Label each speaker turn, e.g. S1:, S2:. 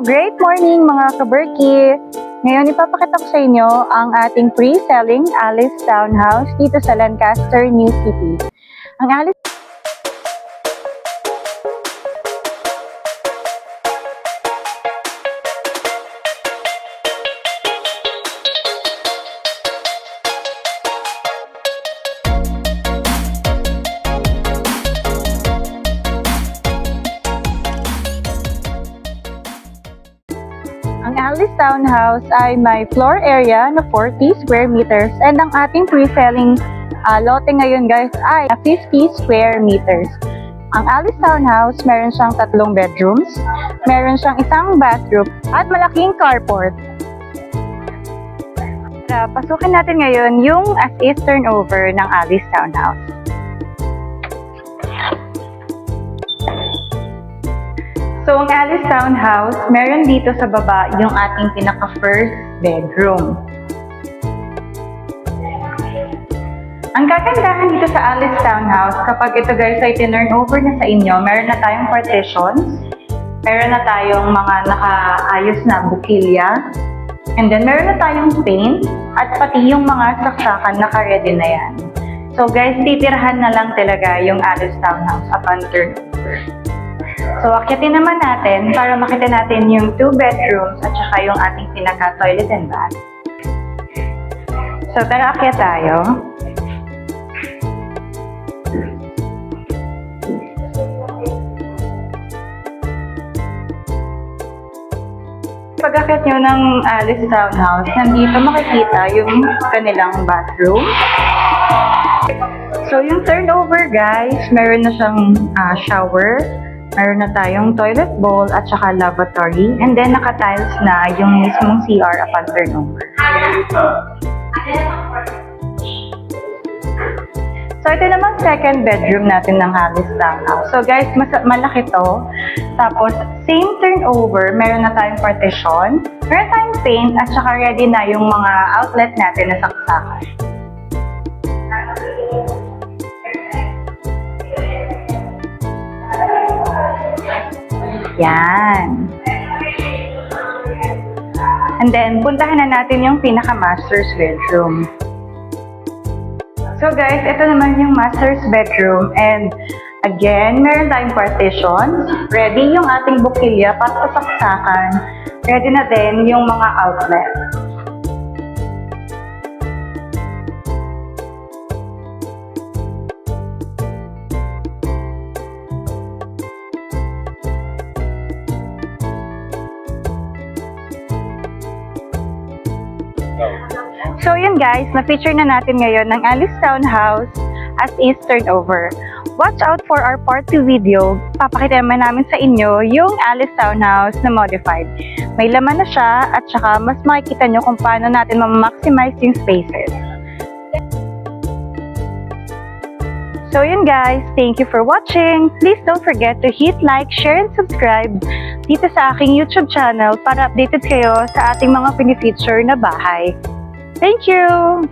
S1: Great morning mga kaberki! Ngayon ipapakita ko sa inyo ang ating pre-selling Alice Townhouse dito sa Lancaster, New City. Ang Alice Townhouse ay may floor area na 40 square meters and ang ating pre-selling lote ngayon guys ay 50 square meters. Ang Alice Townhouse, meron siyang 3 bedrooms, meron siyang 1 bathroom at malaking carport. Pasukin natin ngayon yung as-is turnover ng Alice Townhouse. So, ang Alice Townhouse, meron dito sa baba yung ating pinaka-first bedroom. Ang kagandahan dito sa Alice Townhouse, kapag ito guys ay tinurn over na sa inyo, meron na tayong partitions, meron na tayong mga nakaayos na bukilya, and then meron na tayong paint, at pati yung mga saksakan naka-ready na yan. So guys, titirahan na lang talaga yung Alice Townhouse upon turnover. So, akyatin naman natin para makita natin yung 2 bedrooms at saka yung ating pinaka-toilet and bath. So, tara akyat tayo. Pag-akyat nyo ng Alice Townhouse, nandito makikita yung kanilang bathroom. So, yung turnover guys, meron na siyang shower. Meron na tayong toilet bowl at saka lavatory. And then, naka-tiles na yung mismong CR upon turnover. So, ito naman second bedroom natin ng Alice Townhouse. So, guys, malaki to. Tapos, same turnover. Meron na tayong partition. Meron tayong paint at saka ready na yung mga outlet natin na saksakan. Yan. And then, puntahan na natin yung pinaka-master's bedroom. So guys, ito naman yung master's bedroom. And again, meron tayong partitions. Ready yung ating bukilya para sa saksakan. Ready na din yung mga outlet. So yun guys, na-feature na natin ngayon ng Alice Townhouse as is turnover. Watch out for our part 2 video. Papakita naman namin sa inyo yung Alice Townhouse na modified. May laman na siya at saka mas makikita nyo kung paano natin ma-maximize yung spaces. So yun guys, thank you for watching. Please don't forget to hit like, share, and subscribe dito sa aking YouTube channel para updated kayo sa ating mga pinifeature na bahay. Thank you!